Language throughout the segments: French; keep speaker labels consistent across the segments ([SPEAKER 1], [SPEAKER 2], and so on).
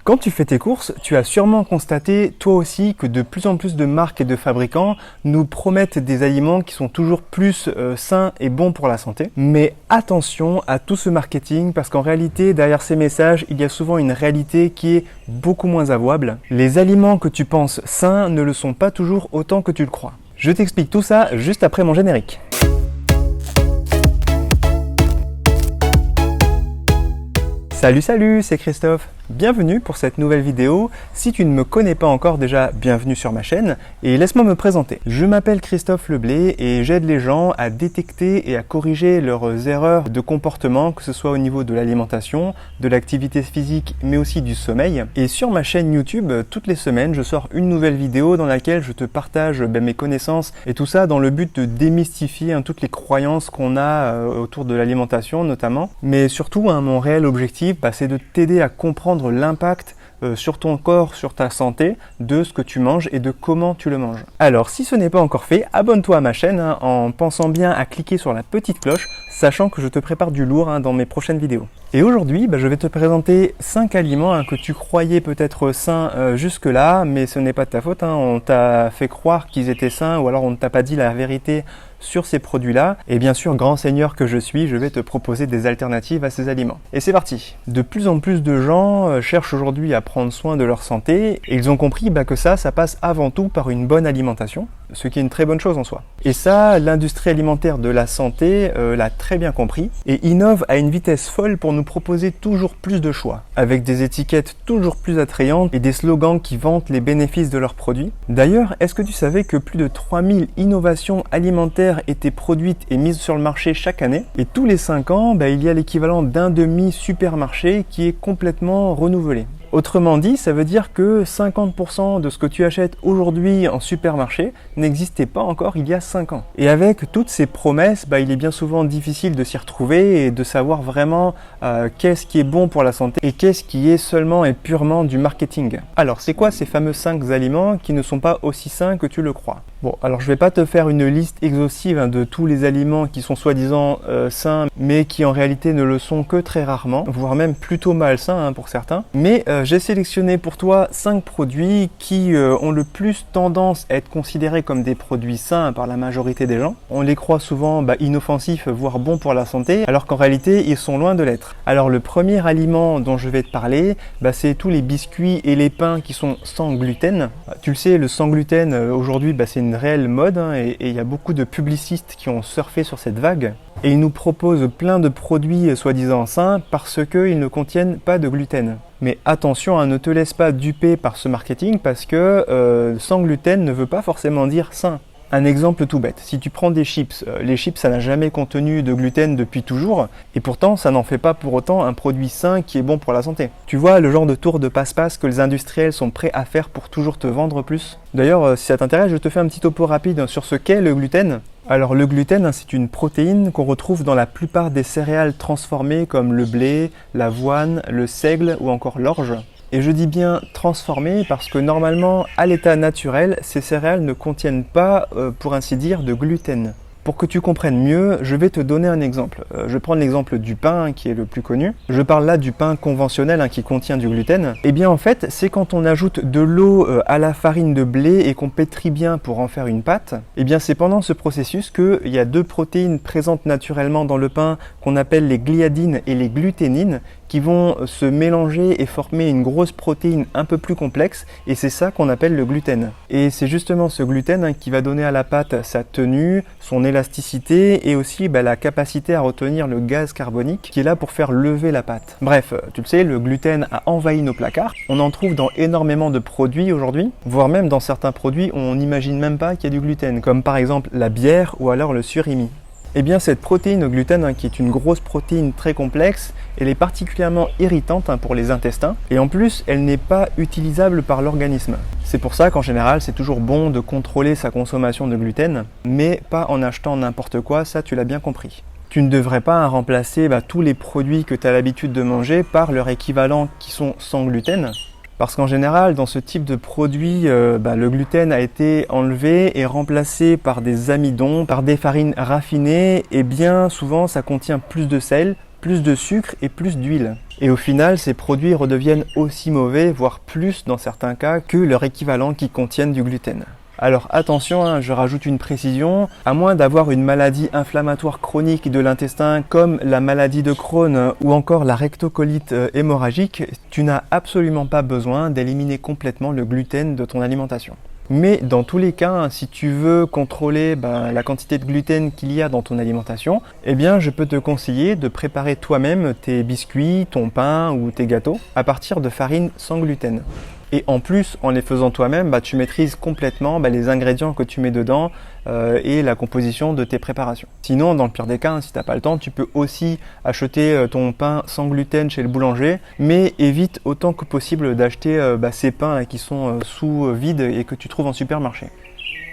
[SPEAKER 1] Quand tu fais tes courses, tu as sûrement constaté toi aussi que de plus en plus de marques et de fabricants nous promettent des aliments qui sont toujours plus sains et bons pour la santé. Mais attention à tout ce marketing parce qu'en réalité, derrière ces messages, il y a souvent une réalité qui est beaucoup moins avouable. Les aliments que tu penses sains ne le sont pas toujours autant que tu le crois. Je t'explique tout ça juste après mon générique. Salut, c'est Christophe. Bienvenue pour cette nouvelle vidéo. Si tu ne me connais pas encore déjà, bienvenue sur ma chaîne et laisse-moi me présenter. Je m'appelle Christophe Leblé et j'aide les gens à détecter et à corriger leurs erreurs de comportement, que ce soit au niveau de l'alimentation, de l'activité physique, mais aussi du sommeil. Et sur ma chaîne YouTube, toutes les semaines, je sors une nouvelle vidéo dans laquelle je te partage mes connaissances et tout ça dans le but de démystifier toutes les croyances qu'on a autour de l'alimentation notamment. Mais surtout, mon réel objectif, c'est de t'aider à comprendre l'impact sur ton corps, sur ta santé, de ce que tu manges et de comment tu le manges. Alors, si ce n'est pas encore fait, abonne-toi à ma chaîne en pensant bien à cliquer sur la petite cloche, sachant que je te prépare du lourd dans mes prochaines vidéos. Et aujourd'hui, je vais te présenter 5 aliments que tu croyais peut-être sains jusque-là, mais ce n'est pas de ta faute. On t'a fait croire qu'ils étaient sains ou alors on ne t'a pas dit la vérité sur ces produits-là. Et bien sûr, grand seigneur que je suis, je vais te proposer des alternatives à ces aliments. Et c'est parti. De plus en plus de gens cherchent aujourd'hui à prendre soin de leur santé et ils ont compris que ça passe avant tout par une bonne alimentation, ce qui est une très bonne chose en soi. Et ça, l'industrie alimentaire de la santé l'a très bien compris et innove à une vitesse folle pour nous proposer toujours plus de choix, avec des étiquettes toujours plus attrayantes et des slogans qui vantent les bénéfices de leurs produits. D'ailleurs, est-ce que tu savais que plus de 3000 innovations alimentaires étaient produites et mises sur le marché chaque année? Et tous les 5 ans, il y a l'équivalent d'un demi-supermarché qui est complètement renouvelé. Autrement dit, ça veut dire que 50% de ce que tu achètes aujourd'hui en supermarché n'existait pas encore il y a 5 ans. Et avec toutes ces promesses, il est bien souvent difficile de s'y retrouver et de savoir vraiment qu'est-ce qui est bon pour la santé et qu'est-ce qui est seulement et purement du marketing. Alors, c'est quoi ces fameux 5 aliments qui ne sont pas aussi sains que tu le crois? Bon, alors je vais pas te faire une liste exhaustive de tous les aliments qui sont soi-disant sains, mais qui en réalité ne le sont que très rarement, voire même plutôt malsains pour certains. Mais j'ai sélectionné pour toi 5 produits qui ont le plus tendance à être considérés comme des produits sains par la majorité des gens. On les croit souvent inoffensifs, voire bons pour la santé, alors qu'en réalité, ils sont loin de l'être. Alors le premier aliment dont je vais te parler, c'est tous les biscuits et les pains qui sont sans gluten. Tu le sais, le sans gluten, aujourd'hui, c'est une réelle mode et il y a beaucoup de publicistes qui ont surfé sur cette vague. Et ils nous proposent plein de produits soi-disant sains parce qu'ils ne contiennent pas de gluten. Mais attention, ne te laisse pas duper par ce marketing parce que sans gluten ne veut pas forcément dire sain. Un exemple tout bête, si tu prends des chips, les chips ça n'a jamais contenu de gluten depuis toujours et pourtant ça n'en fait pas pour autant un produit sain qui est bon pour la santé. Tu vois le genre de tour de passe-passe que les industriels sont prêts à faire pour toujours te vendre plus? D'ailleurs, si ça t'intéresse, je te fais un petit topo rapide sur ce qu'est le gluten. Alors le gluten, c'est une protéine qu'on retrouve dans la plupart des céréales transformées comme le blé, l'avoine, le seigle ou encore l'orge. Et je dis bien transformées parce que normalement, à l'état naturel, ces céréales ne contiennent pas, pour ainsi dire, de gluten. Pour que tu comprennes mieux, je vais te donner un exemple. Je vais prendre l'exemple du pain qui est le plus connu. Je parle là du pain conventionnel qui contient du gluten. Et bien en fait, c'est quand on ajoute de l'eau à la farine de blé et qu'on pétrit bien pour en faire une pâte. Et bien c'est pendant ce processus qu'il y a 2 protéines présentes naturellement dans le pain qu'on appelle les gliadines et les gluténines qui vont se mélanger et former une grosse protéine un peu plus complexe et c'est ça qu'on appelle le gluten. Et c'est justement ce gluten qui va donner à la pâte sa tenue, son élasticité et aussi la capacité à retenir le gaz carbonique qui est là pour faire lever la pâte. Bref, tu le sais, le gluten a envahi nos placards. On en trouve dans énormément de produits aujourd'hui, voire même dans certains produits on n'imagine même pas qu'il y a du gluten, comme par exemple la bière ou alors le surimi. Eh bien cette protéine gluten, qui est une grosse protéine très complexe, elle est particulièrement irritante pour les intestins et en plus elle n'est pas utilisable par l'organisme. C'est pour ça qu'en général c'est toujours bon de contrôler sa consommation de gluten, mais pas en achetant n'importe quoi, ça tu l'as bien compris. Tu ne devrais pas remplacer tous les produits que tu as l'habitude de manger par leur équivalent qui sont sans gluten. Parce qu'en général, dans ce type de produit, le gluten a été enlevé et remplacé par des amidons, par des farines raffinées et bien souvent ça contient plus de sel, plus de sucre et plus d'huile. Et au final, ces produits redeviennent aussi mauvais, voire plus dans certains cas, que leur équivalent qui contiennent du gluten. Alors attention, je rajoute une précision, à moins d'avoir une maladie inflammatoire chronique de l'intestin comme la maladie de Crohn ou encore la rectocolite hémorragique, tu n'as absolument pas besoin d'éliminer complètement le gluten de ton alimentation. Mais dans tous les cas, si tu veux contrôler la quantité de gluten qu'il y a dans ton alimentation, eh bien je peux te conseiller de préparer toi-même tes biscuits, ton pain ou tes gâteaux à partir de farine sans gluten. Et en plus, en les faisant toi-même, tu maîtrises complètement les ingrédients que tu mets dedans et la composition de tes préparations. Sinon, dans le pire des cas, si tu n'as pas le temps, tu peux aussi acheter ton pain sans gluten chez le boulanger, mais évite autant que possible d'acheter ces pains là, qui sont sous vide et que tu trouves en supermarché.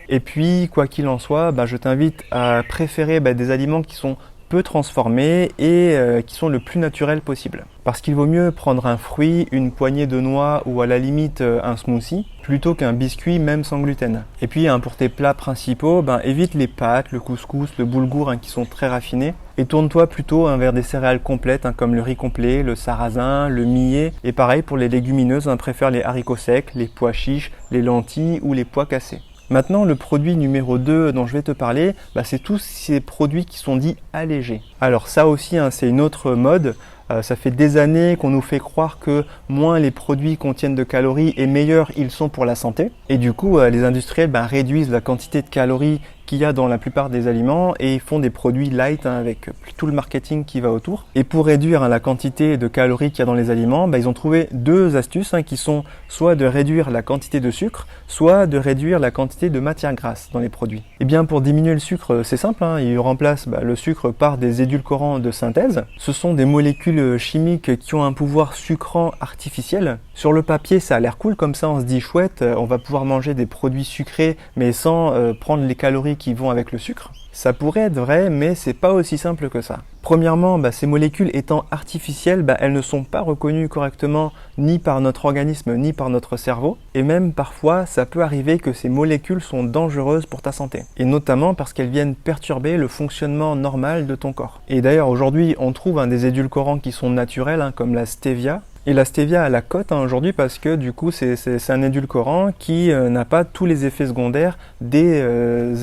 [SPEAKER 1] Et puis, quoi qu'il en soit, je t'invite à préférer des aliments qui sont peu transformés et qui sont le plus naturels possible. Parce qu'il vaut mieux prendre un fruit, une poignée de noix ou à la limite un smoothie plutôt qu'un biscuit même sans gluten. Et puis pour tes plats principaux, évite les pâtes, le couscous, le boulgour qui sont très raffinés et tourne-toi plutôt vers des céréales complètes comme le riz complet, le sarrasin, le millet. Et pareil pour les légumineuses, préfère les haricots secs, les pois chiches, les lentilles ou les pois cassés. Maintenant, le produit numéro 2 dont je vais te parler, c'est tous ces produits qui sont dits allégés. Alors ça aussi, c'est une autre mode. Ça fait des années qu'on nous fait croire que moins les produits contiennent de calories et meilleurs ils sont pour la santé. Et du coup, les industriels réduisent la quantité de calories qu'il y a dans la plupart des aliments et font des produits light avec tout le marketing qui va autour. Et pour réduire la quantité de calories qu'il y a dans les aliments, ils ont trouvé deux astuces qui sont soit de réduire la quantité de sucre, soit de réduire la quantité de matière grasse dans les produits. Et bien pour diminuer le sucre, c'est simple, ils remplacent le sucre par des édulcorants de synthèse. Ce sont des molécules chimiques qui ont un pouvoir sucrant artificiel. Sur le papier, ça a l'air cool, comme ça on se dit chouette, on va pouvoir manger des produits sucrés mais sans prendre les calories qui vont avec le sucre. Ça pourrait être vrai, mais c'est pas aussi simple que ça. Premièrement, ces molécules étant artificielles, elles ne sont pas reconnues correctement ni par notre organisme ni par notre cerveau. Et même parfois, ça peut arriver que ces molécules sont dangereuses pour ta santé. Et notamment parce qu'elles viennent perturber le fonctionnement normal de ton corps. Et d'ailleurs, aujourd'hui, on trouve des édulcorants qui sont naturels, comme la stevia. Et la stevia a la cote aujourd'hui parce que du coup c'est un édulcorant qui n'a pas tous les effets secondaires des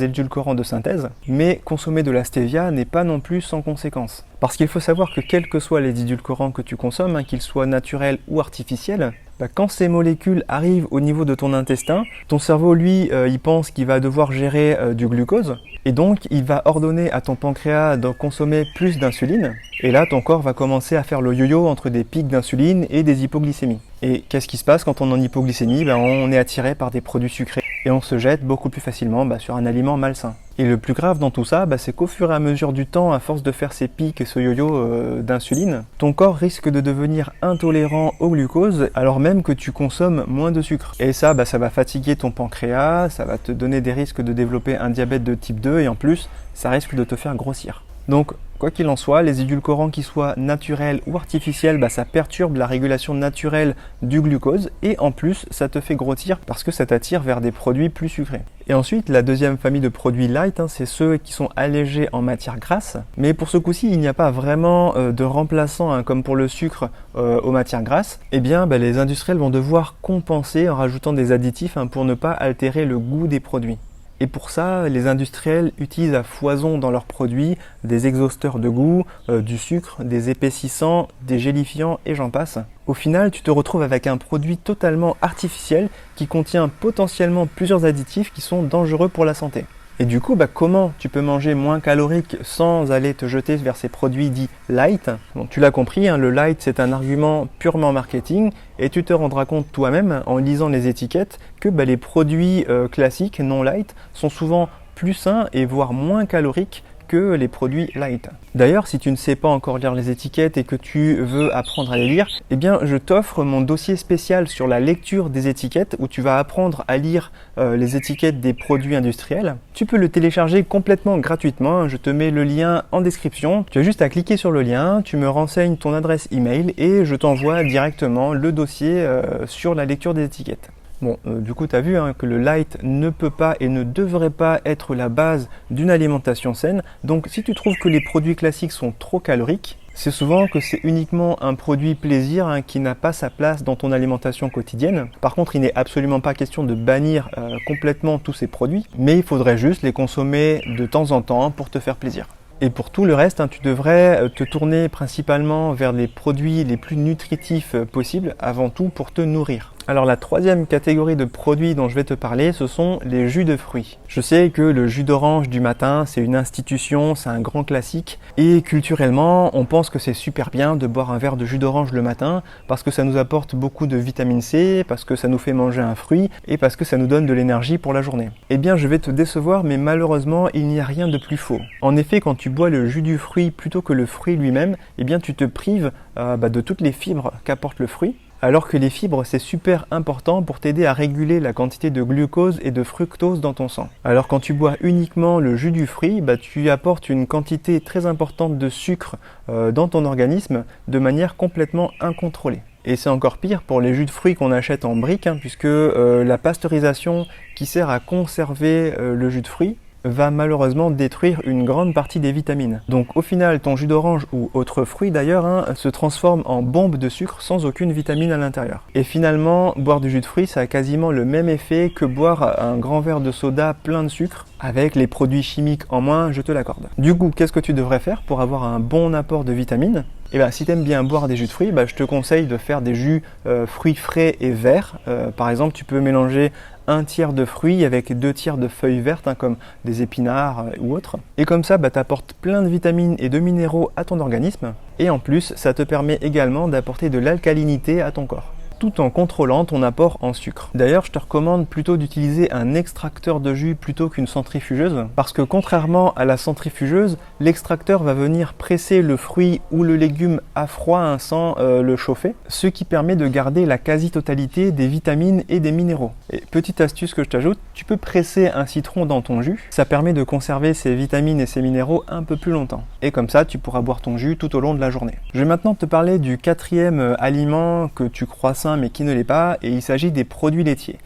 [SPEAKER 1] édulcorants de synthèse, mais consommer de la stevia n'est pas non plus sans conséquence. Parce qu'il faut savoir que quels que soient les édulcorants que tu consommes, qu'ils soient naturels ou artificiels, quand ces molécules arrivent au niveau de ton intestin, ton cerveau lui il pense qu'il va devoir gérer du glucose et donc il va ordonner à ton pancréas de consommer plus d'insuline et là ton corps va commencer à faire le yo-yo entre des pics d'insuline et des hypoglycémies. Et qu'est-ce qui se passe quand on est en hypoglycémie? On est attiré par des produits sucrés et on se jette beaucoup plus facilement sur un aliment malsain. Et le plus grave dans tout ça, c'est qu'au fur et à mesure du temps, à force de faire ces pics et ce yo-yo d'insuline, ton corps risque de devenir intolérant au glucose alors même que tu consommes moins de sucre. Et ça, ça va fatiguer ton pancréas, ça va te donner des risques de développer un diabète de type 2 et en plus, ça risque de te faire grossir. Donc, quoi qu'il en soit, les édulcorants qui soient naturels ou artificiels, ça perturbe la régulation naturelle du glucose et en plus, ça te fait grossir parce que ça t'attire vers des produits plus sucrés. Et ensuite, la deuxième famille de produits light, c'est ceux qui sont allégés en matière grasse. Mais pour ce coup-ci, il n'y a pas vraiment de remplaçant comme pour le sucre aux matières grasses. Eh bien, les industriels vont devoir compenser en rajoutant des additifs pour ne pas altérer le goût des produits. Et pour ça, les industriels utilisent à foison dans leurs produits des exhausteurs de goût, du sucre, des épaississants, des gélifiants et j'en passe. Au final, tu te retrouves avec un produit totalement artificiel qui contient potentiellement plusieurs additifs qui sont dangereux pour la santé. Et du coup, comment tu peux manger moins calorique sans aller te jeter vers ces produits dits light? Donc, tu l'as compris, le light c'est un argument purement marketing et tu te rendras compte toi-même en lisant les étiquettes que les produits classiques non light sont souvent plus sains et voire moins caloriques que les produits light. D'ailleurs, si tu ne sais pas encore lire les étiquettes et que tu veux apprendre à les lire, eh bien je t'offre mon dossier spécial sur la lecture des étiquettes où tu vas apprendre à lire les étiquettes des produits industriels. Tu peux le télécharger complètement gratuitement, je te mets le lien en description. Tu as juste à cliquer sur le lien, tu me renseignes ton adresse email et je t'envoie directement le dossier sur la lecture des étiquettes. Bon, du coup, tu as vu que le light ne peut pas et ne devrait pas être la base d'une alimentation saine. Donc, si tu trouves que les produits classiques sont trop caloriques, c'est souvent que c'est uniquement un produit plaisir qui n'a pas sa place dans ton alimentation quotidienne. Par contre, il n'est absolument pas question de bannir complètement tous ces produits, mais il faudrait juste les consommer de temps en temps pour te faire plaisir. Et pour tout le reste, tu devrais te tourner principalement vers les produits les plus nutritifs possibles, avant tout pour te nourrir. Alors la troisième catégorie de produits dont je vais te parler, ce sont les jus de fruits. Je sais que le jus d'orange du matin, c'est une institution, c'est un grand classique. Et culturellement, on pense que c'est super bien de boire un verre de jus d'orange le matin parce que ça nous apporte beaucoup de vitamine C, parce que ça nous fait manger un fruit et parce que ça nous donne de l'énergie pour la journée. Eh bien, je vais te décevoir, mais malheureusement, il n'y a rien de plus faux. En effet, quand tu bois le jus du fruit plutôt que le fruit lui-même, eh bien, tu te prives de toutes les fibres qu'apporte le fruit. Alors que les fibres, c'est super important pour t'aider à réguler la quantité de glucose et de fructose dans ton sang. Alors quand tu bois uniquement le jus du fruit, tu apportes une quantité très importante de sucre dans ton organisme de manière complètement incontrôlée. Et c'est encore pire pour les jus de fruits qu'on achète en briques, puisque la pasteurisation qui sert à conserver le jus de fruits va malheureusement détruire une grande partie des vitamines. Donc au final, ton jus d'orange ou autre fruit d'ailleurs se transforme en bombe de sucre sans aucune vitamine à l'intérieur. Et finalement, boire du jus de fruit, ça a quasiment le même effet que boire un grand verre de soda plein de sucre, avec les produits chimiques en moins, je te l'accorde. Du coup, qu'est-ce que tu devrais faire pour avoir un bon apport de vitamines ? Et si tu aimes bien boire des jus de fruits, je te conseille de faire des jus fruits frais et verts. Par exemple, tu peux mélanger 1/3 de fruits avec 2/3 de feuilles vertes, comme des épinards ou autres. Et comme ça, tu apportes plein de vitamines et de minéraux à ton organisme. Et en plus, ça te permet également d'apporter de l'alcalinité à ton corps, tout en contrôlant ton apport en sucre. D'ailleurs, je te recommande plutôt d'utiliser un extracteur de jus plutôt qu'une centrifugeuse, parce que contrairement à la centrifugeuse, l'extracteur va venir presser le fruit ou le légume à froid sans le chauffer, ce qui permet de garder la quasi-totalité des vitamines et des minéraux. Et petite astuce que je t'ajoute, tu peux presser un citron dans ton jus, ça permet de conserver ces vitamines et ces minéraux un peu plus longtemps. Et comme ça, tu pourras boire ton jus tout au long de la journée. Je vais maintenant te parler du quatrième aliment que tu crois sain mais qui ne l'est pas, et il s'agit des produits laitiers.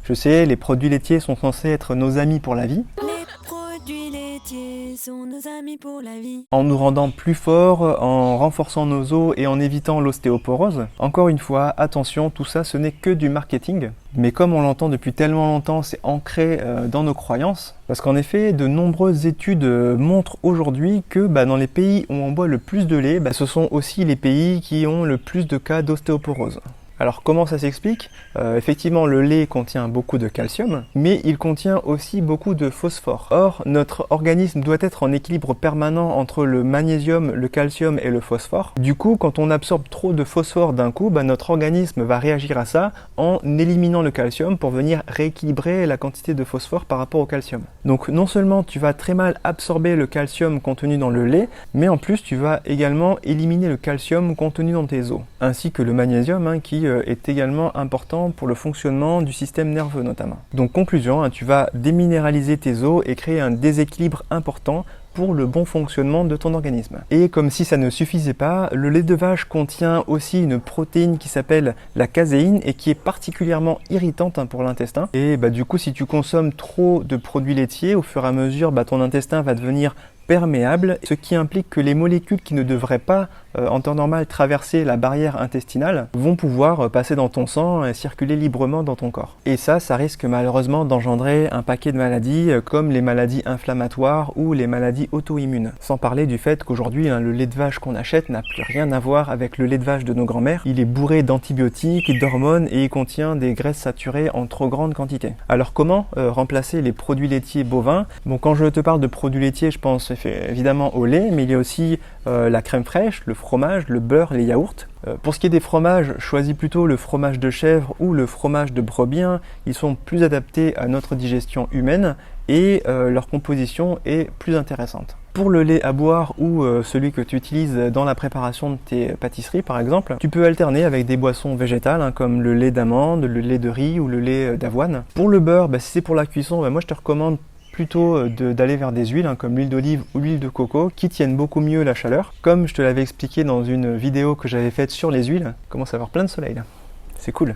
[SPEAKER 1] Je sais, les produits laitiers sont censés être nos amis pour la vie.
[SPEAKER 2] Les produits laitiers sont nos amis pour la vie.
[SPEAKER 1] En nous rendant plus forts, en renforçant nos os et en évitant l'ostéoporose. Encore une fois, attention, tout ça ce n'est que du marketing. Mais comme on l'entend depuis tellement longtemps, c'est ancré dans nos croyances. Parce qu'en effet, de nombreuses études montrent aujourd'hui que dans les pays où on boit le plus de lait, ce sont aussi les pays qui ont le plus de cas d'ostéoporose. Alors comment ça s'explique ? Effectivement, le lait contient beaucoup de calcium, mais il contient aussi beaucoup de phosphore. Or, notre organisme doit être en équilibre permanent entre le magnésium, le calcium et le phosphore. Du coup, quand on absorbe trop de phosphore d'un coup, notre organisme va réagir à ça en éliminant le calcium pour venir rééquilibrer la quantité de phosphore par rapport au calcium. Donc non seulement tu vas très mal absorber le calcium contenu dans le lait, mais en plus tu vas également éliminer le calcium contenu dans tes os, ainsi que le magnésium qui est également important pour le fonctionnement du système nerveux notamment. Donc conclusion, tu vas déminéraliser tes os et créer un déséquilibre important pour le bon fonctionnement de ton organisme. Et comme si ça ne suffisait pas, le lait de vache contient aussi une protéine qui s'appelle la caséine et qui est particulièrement irritante pour l'intestin. Et du coup, si tu consommes trop de produits laitiers, au fur et à mesure, ton intestin va devenir perméable, ce qui implique que les molécules qui ne devraient pas en temps normal traverser la barrière intestinale vont pouvoir passer dans ton sang et circuler librement dans ton corps. Et ça risque malheureusement d'engendrer un paquet de maladies comme les maladies inflammatoires ou les maladies auto-immunes. Sans parler du fait qu'aujourd'hui le lait de vache qu'on achète n'a plus rien à voir avec le lait de vache de nos grands-mères. Il est bourré d'antibiotiques, d'hormones et il contient des graisses saturées en trop grande quantité. Alors comment remplacer les produits laitiers bovins ? Bon, quand je te parle de produits laitiers, je pense évidemment au lait, mais il y a aussi la crème fraîche, le fromage, le beurre, les yaourts. Pour ce qui est des fromages, choisis plutôt le fromage de chèvre ou le fromage de brebis. Ils sont plus adaptés à notre digestion humaine et leur composition est plus intéressante. Pour le lait à boire ou celui que tu utilises dans la préparation de tes pâtisseries par exemple, tu peux alterner avec des boissons végétales comme le lait d'amande, le lait de riz ou le lait d'avoine. Pour le beurre, si c'est pour la cuisson, moi je te recommande plutôt d'aller vers des huiles comme l'huile d'olive ou l'huile de coco qui tiennent beaucoup mieux la chaleur. Comme je te l'avais expliqué dans une vidéo que j'avais faite sur les huiles, commence à avoir plein de soleil là, c'est cool.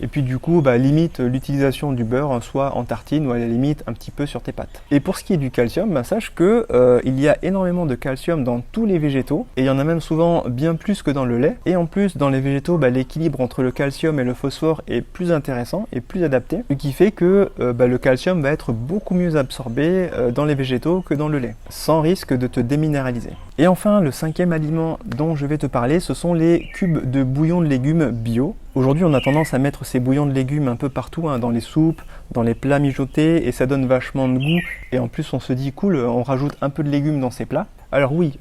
[SPEAKER 1] Et puis du coup, limite l'utilisation du beurre, soit en tartine ou à la limite un petit peu sur tes pâtes. Et pour ce qui est du calcium, sache que il y a énormément de calcium dans tous les végétaux, et il y en a même souvent bien plus que dans le lait. Et en plus, dans les végétaux, l'équilibre entre le calcium et le phosphore est plus intéressant et plus adapté, ce qui fait que le calcium va être beaucoup mieux absorbé dans les végétaux que dans le lait, sans risque de te déminéraliser. Et enfin, le cinquième aliment dont je vais te parler, ce sont les cubes de bouillon de légumes bio. Aujourd'hui, on a tendance à mettre ces bouillons de légumes un peu partout, dans les soupes, dans les plats mijotés, et ça donne vachement de goût. Et en plus, on se dit cool, on rajoute un peu de légumes dans ces plats. Alors oui,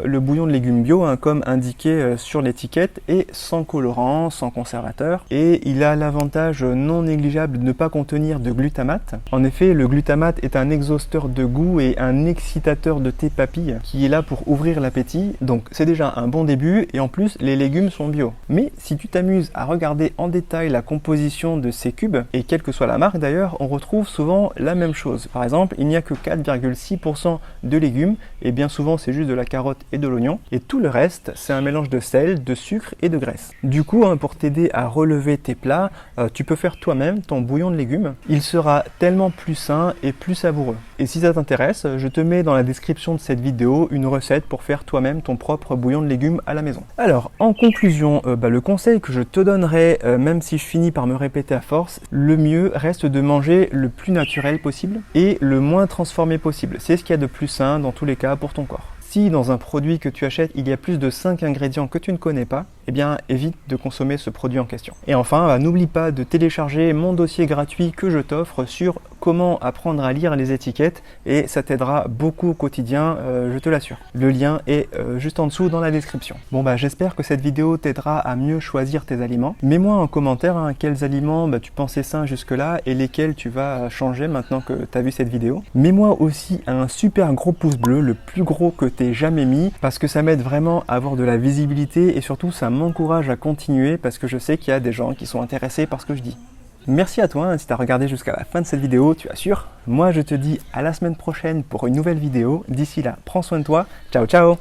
[SPEAKER 1] le bouillon de légumes bio, comme indiqué sur l'étiquette, est sans colorant, sans conservateur, et il a l'avantage non négligeable de ne pas contenir de glutamate. En effet, le glutamate est un exhausteur de goût et un excitateur de tes papilles qui est là pour ouvrir l'appétit, donc c'est déjà un bon début, et en plus, les légumes sont bio. Mais si tu t'amuses à regarder en détail la composition de ces cubes, et quelle que soit la marque d'ailleurs, on retrouve souvent la même chose. Par exemple, il n'y a que 4,6% de légumes, et bien souvent c'est juste de la carotte et de l'oignon, et tout le reste c'est un mélange de sel, de sucre et de graisse. Du coup, pour t'aider à relever tes plats, tu peux faire toi-même ton bouillon de légumes. Il sera tellement plus sain et plus savoureux. Et si ça t'intéresse, je te mets dans la description de cette vidéo une recette pour faire toi-même ton propre bouillon de légumes à la maison. Alors, en conclusion, le conseil que je te donnerai, même si je finis par me répéter à force, le mieux reste de manger le plus naturel possible et le moins transformé possible. C'est ce qu'il y a de plus sain dans tous les cas pour ton corps. Si dans un produit que tu achètes, il y a plus de 5 ingrédients que tu ne connais pas, eh bien évite de consommer ce produit en question. Et enfin, n'oublie pas de télécharger mon dossier gratuit que je t'offre sur comment apprendre à lire les étiquettes, et ça t'aidera beaucoup au quotidien, je te l'assure. Le lien est juste en dessous dans la description. Bon j'espère que cette vidéo t'aidera à mieux choisir tes aliments. Mets-moi en commentaire quels aliments tu pensais sains jusque-là et lesquels tu vas changer maintenant que tu as vu cette vidéo. Mets-moi aussi un super gros pouce bleu, le plus gros que t'aies jamais mis, parce que ça m'aide vraiment à avoir de la visibilité et surtout ça m'encourage à continuer parce que je sais qu'il y a des gens qui sont intéressés par ce que je dis. Merci à toi, si tu as regardé jusqu'à la fin de cette vidéo, tu assures. Moi je te dis à la semaine prochaine pour une nouvelle vidéo. D'ici là, prends soin de toi. Ciao ciao.